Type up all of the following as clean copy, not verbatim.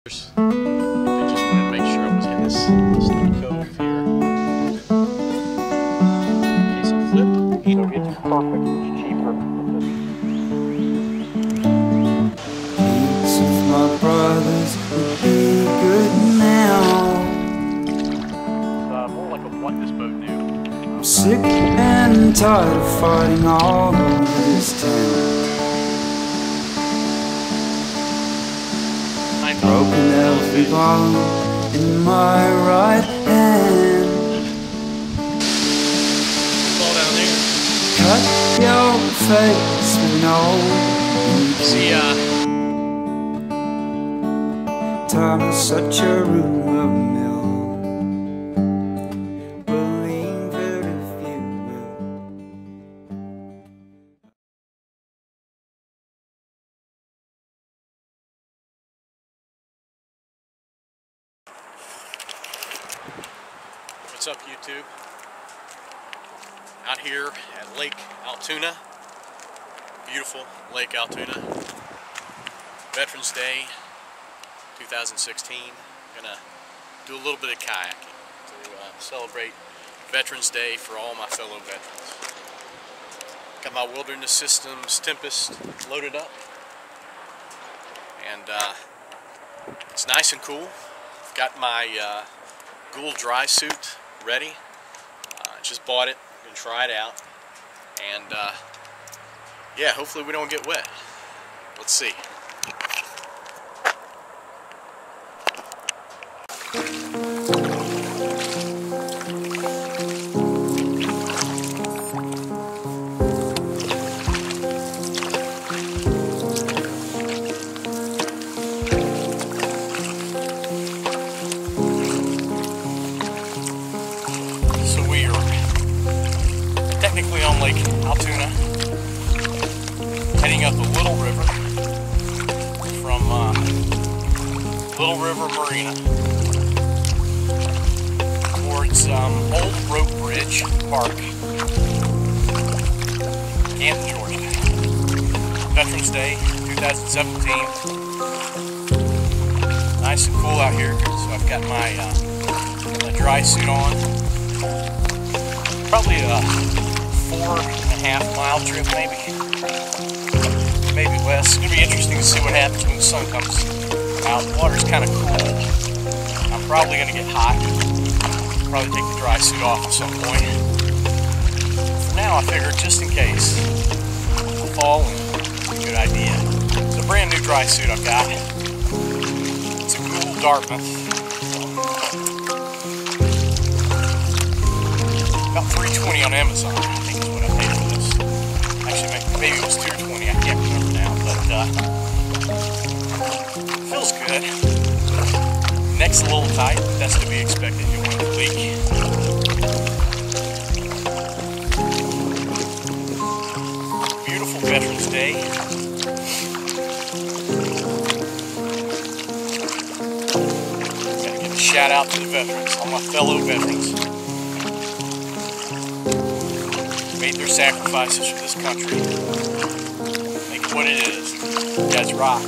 I just wanted to make sure I was in this little cove here. In case I flip, so it's perfect, it's cheaper. Peace of my brothers would be good now. It's more like a what this boat do. I'm sick and tired of fighting all over this town. Broken every bottle in my right hand. Fall down there. Cut your face with no See, time is such a rumor mill. Believe it if you will. What's up, YouTube? Out here at Lake Altoona. Beautiful Lake Altoona. Veterans Day 2016. Gonna do a little bit of kayaking to celebrate Veterans Day for all my fellow veterans. Got my Wilderness Systems Tempest loaded up, and it's nice and cool. I've got my Ghoul dry suit ready. Just bought it, gonna try it out, and yeah, hopefully we don't get wet. Let's see. Technically on Lake Altoona, heading up the Little River from Little River Marina towards Old Rope Bridge Park, Canton, Georgia. Veterans Day 2017. Nice and cool out here, so I've got my dry suit on. Probably a 4.5 mile trip, maybe less. It's gonna be interesting to see what happens when the sun comes out. The water's kind of cool. I'm probably gonna get hot. Probably take the dry suit off at some point. For now, I figured just in case, fall and good idea. It's a brand new dry suit I've got. It's a Ghoul Dartmouth. About $3.20 on Amazon, I think is what I paid for this. Actually, maybe it was $2.20, I can't remember now, but feels good. Neck's a little tight, but that's to be expected. You want to leak. Beautiful Veterans Day. Gotta give a shout out to the veterans, all my fellow veterans. Made their sacrifices for this country. Make it what it is. You guys rock.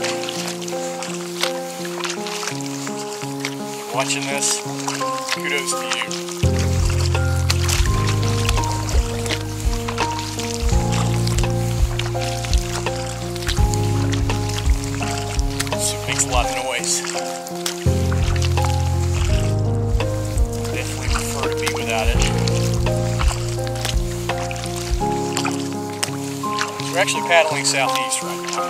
Watching this, kudos to you. This makes a lot of noise. Definitely prefer to be without it. We're actually paddling southeast right now.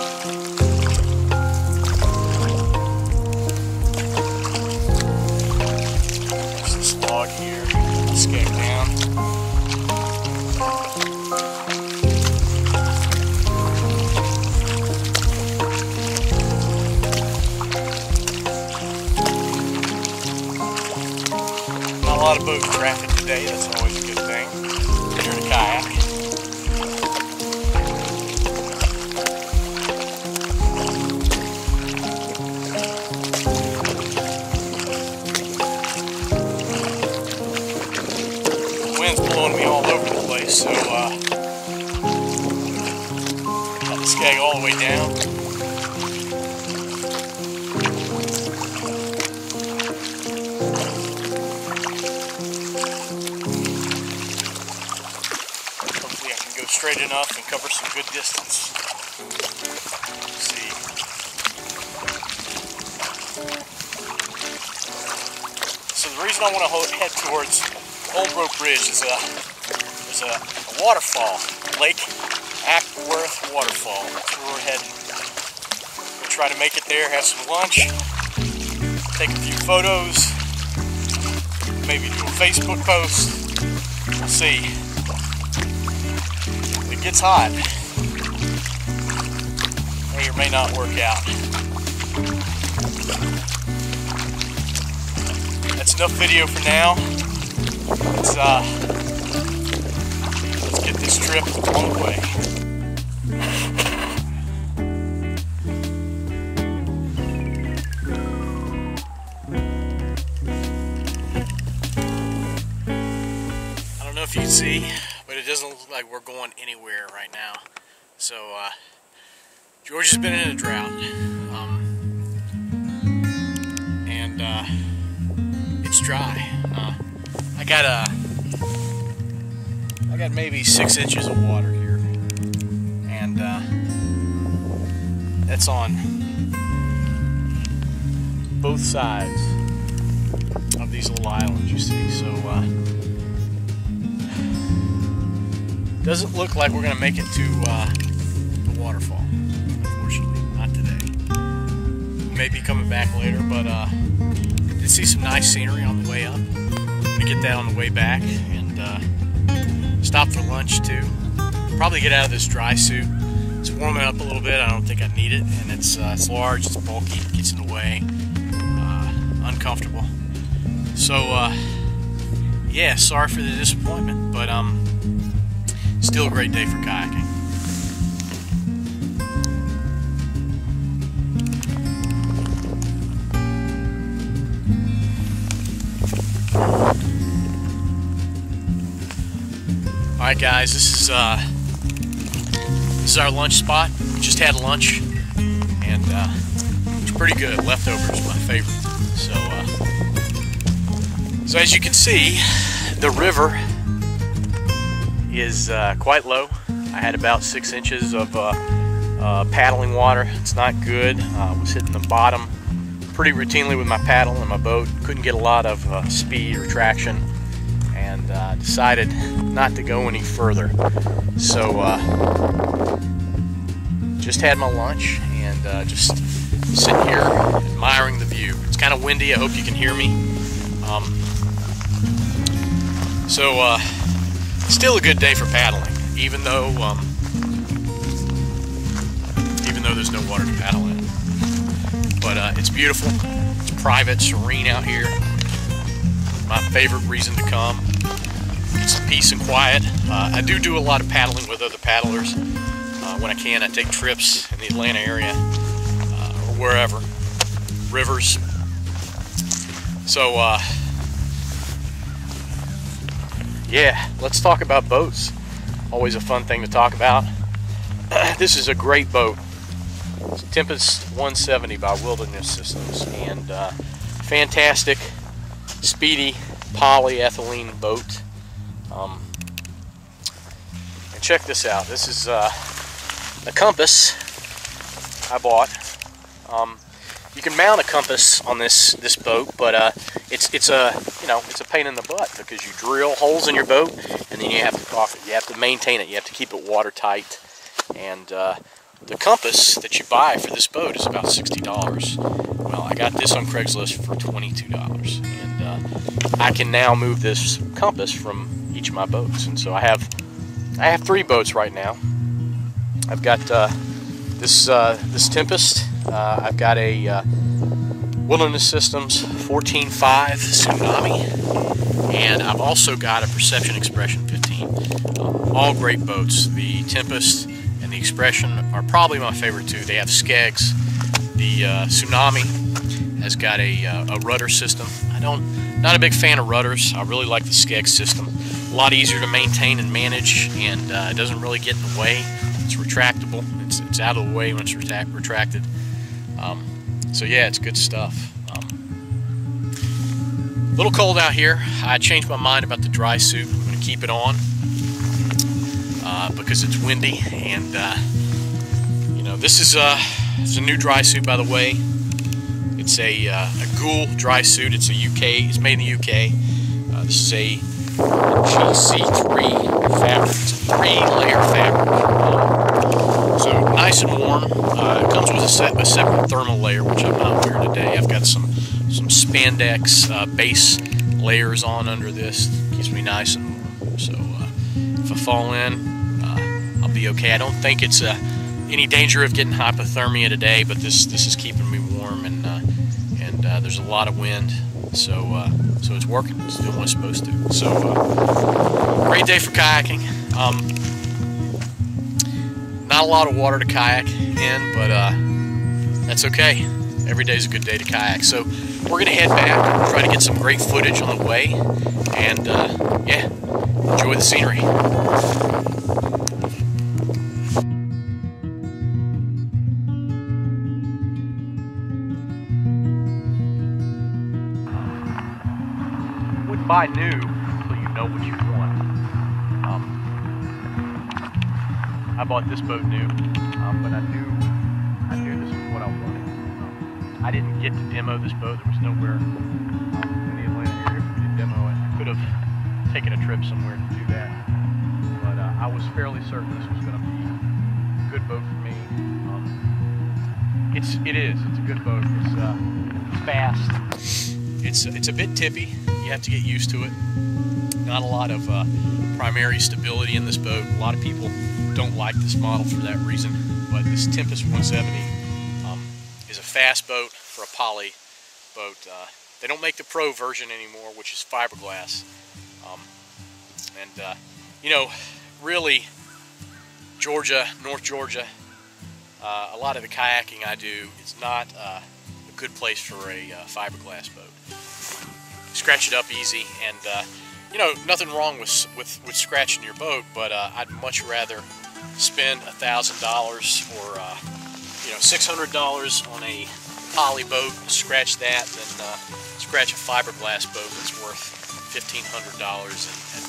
There's this log here. Let's get down. Not a lot of boat traffic today. That's always a good thing. Here to kayak. Blowing me all over the place, so got the skeg all the way down. straight enough and cover some good distance. Let's see. So the reason I want to head towards Old Road Bridge is a waterfall, Lake Ackworth Waterfall. That's where we're heading. We'll try to make it there, have some lunch, take a few photos, maybe do a Facebook post. We'll see. It gets hot. May or may not work out. That's enough video for now. Let's get this trip on the way. I don't know if you can see, but it doesn't look like we're going anywhere right now. So George has been in a drought, and it's dry. I got maybe 6 inches of water here, and that's on both sides of these little islands you see. So doesn't look like we're gonna make it to the waterfall, unfortunately. Not today. We may be coming back later, but did see some nice scenery on the way up. I'm gonna get that on the way back, and stop for lunch too. Probably get out of this dry suit. It's warming up a little bit. I don't think I need it, and it's large, it's bulky, it gets in the way, uncomfortable. So yeah, sorry for the disappointment, but still a great day for kayaking. Alright guys, this is our lunch spot. We just had lunch, and it's pretty good. Leftovers, my favorite. So as you can see, the river is quite low. I had about 6 inches of paddling water. It's not good. I was hitting the bottom pretty routinely with my paddle in my boat. Couldn't get a lot of speed or traction, and decided not to go any further. So just had my lunch, and just sitting here admiring the view. It's kind of windy. I hope you can hear me. Still a good day for paddling, even though there's no water to paddle in. But it's beautiful. It's private, serene out here. My favorite reason to come. Get some peace and quiet. I do a lot of paddling with other paddlers. When I can, I take trips in the Atlanta area or wherever, rivers. So yeah, let's talk about boats. Always a fun thing to talk about. This is a great boat. It's Tempest 170 by Wilderness Systems, and fantastic, speedy polyethylene boat. And check this out. This is a compass I bought. You can mount a compass on this boat, but it's a pain in the butt, because you drill holes in your boat, and then you have to maintain it. You have to keep it watertight, and the compass that you buy for this boat is about $60. Well, I got this on Craigslist for $22, and I can now move this compass from each of my boats. And so I have 3 boats right now. I've got this Tempest. I've got a Wilderness Systems 14.5 Tsunami, and I've also got a Perception Expression 15. All great boats. The Tempest and the Expression are probably my favorite too. They have skegs. The Tsunami has got a rudder system. Not a big fan of rudders. I really like the skeg system. A lot easier to maintain and manage, and it doesn't really get in the way. It's retractable. It's out of the way when it's retracted. So yeah, it's good stuff. A little cold out here. I changed my mind about the dry suit. I'm going to keep it on. because it's windy. And you know, this is it's a new dry suit, by the way. It's a Ghoul dry suit. It's a UK. It's made in the UK. This is a GC3 fabric. It's a 3-layer fabric. So nice and warm. It comes with a separate thermal layer, which I'm not wearing today. I've got some spandex base layers on under this. Keeps me nice and warm. So if I fall in, I'll be okay. I don't think it's any danger of getting hypothermia today, but this is keeping me warm, and there's a lot of wind, so it's working. It's doing what it's supposed to. So great day for kayaking. Not a lot of water to kayak in, but that's okay. Every day's a good day to kayak. So we're gonna head back, try to get some great footage on the way, and yeah, enjoy the scenery. Wouldn't buy new until you know what you want. I bought this boat new, but I knew this is what I wanted. I didn't get to demo this boat. There was nowhere in the Atlanta area for me to demo it. I could have taken a trip somewhere to do that, but I was fairly certain this was going to be a good boat for me. It's a good boat. It's fast. It's a bit tippy. You have to get used to it. Not a lot of primary stability in this boat. A lot of people don't like this model for that reason, but this Tempest 170 is a fast boat for a poly boat. They don't make the Pro version anymore, which is fiberglass. You know, really, Georgia, North Georgia, a lot of the kayaking I do is not a good place for a fiberglass boat. Scratch it up easy, and you know, nothing wrong with scratching your boat, but I'd much rather spend $1,000 or you know, $600 on a poly boat and scratch that than scratch a fiberglass boat that's worth $1,500 and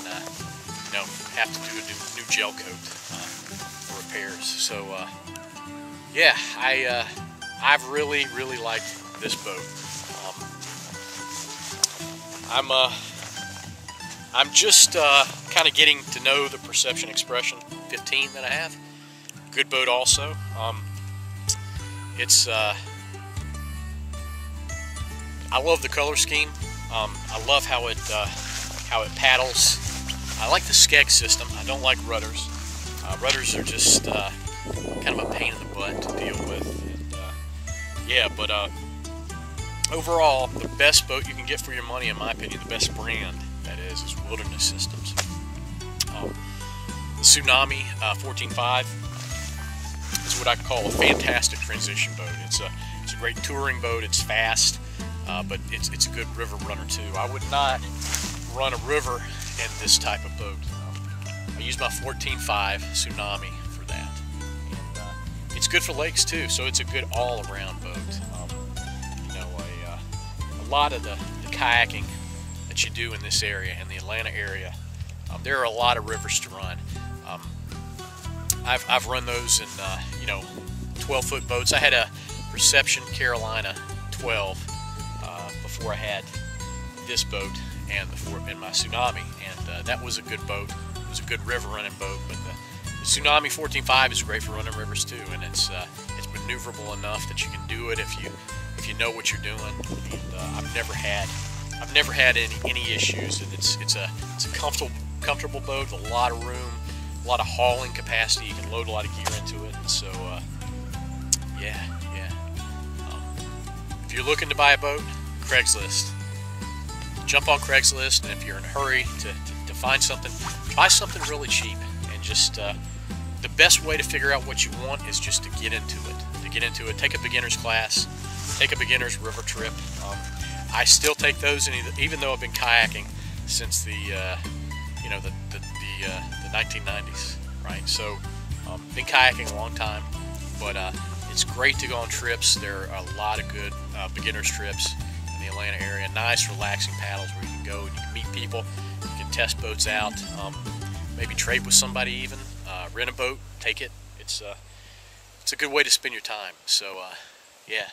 you know, have to do a new gel coat for repairs. So yeah, I've really liked this boat. I'm just kind of getting to know the Perception Expression 15 that I have. Good boat also. It's I love the color scheme. I love how it paddles. I like the skeg system. I don't like rudders. Rudders are just kind of a pain in the butt to deal with. And, yeah, but overall, the best boat you can get for your money, in my opinion, the best brand that is Wilderness Systems. The Tsunami 14.5 is what I call a fantastic transition boat. It's a great touring boat. It's fast, but it's a good river runner too. I would not run a river in this type of boat. I use my 14.5 Tsunami for that, and it's good for lakes too. So it's a good all-around boat. You know, a lot of the kayaking that you do in this area, in the Atlanta area, there are a lot of rivers to run. I've run those in you know, 12-foot boats. I had a Perception Carolina 12 before I had this boat and my Tsunami, and that was a good boat. It was a good river running boat. But the Tsunami 14.5 is great for running rivers too, and it's maneuverable enough that you can do it if you know what you're doing. And I've never had any issues, and it's a comfortable boat with a lot of room, a lot of hauling capacity. You can load a lot of gear into it, and so yeah. If you're looking to buy a boat, Craigslist. Jump on Craigslist, and if you're in a hurry to find something, buy something really cheap. And just the best way to figure out what you want is just to get into it. Take a beginner's class, take a beginner's river trip. I still take those, even though I've been kayaking since the you know, the 1990s, right? So been kayaking a long time, but it's great to go on trips. There are a lot of good beginners trips in the Atlanta area. Nice, relaxing paddles where you can go and you can meet people, you can test boats out, maybe trade with somebody even, rent a boat, take it. It's a good way to spend your time. So yeah.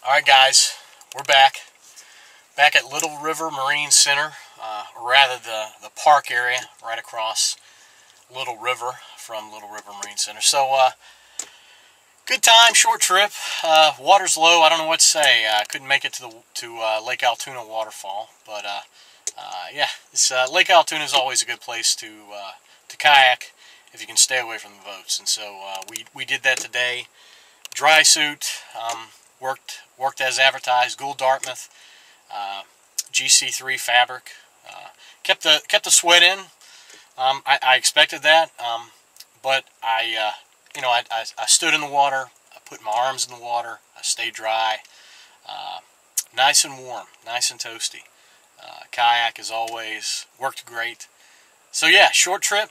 Alright guys, we're back at Little River Marine Center, or rather the park area right across Little River from Little River Marine Center. So good time, short trip, water's low, I don't know what to say. I couldn't make it to Lake Altoona waterfall, but yeah, Lake Altoona is always a good place to kayak if you can stay away from the boats. And so we did that today. Dry suit, worked as advertised. Gould Dartmouth, GC3 fabric. Kept the sweat in. I expected that, but I stood in the water. I put my arms in the water. I stayed dry, nice and warm, nice and toasty. Kayak as always worked great. So yeah, short trip,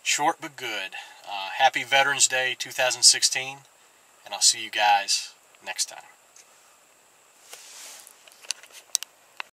short but good. Happy Veterans Day 2016, and I'll see you guys next time.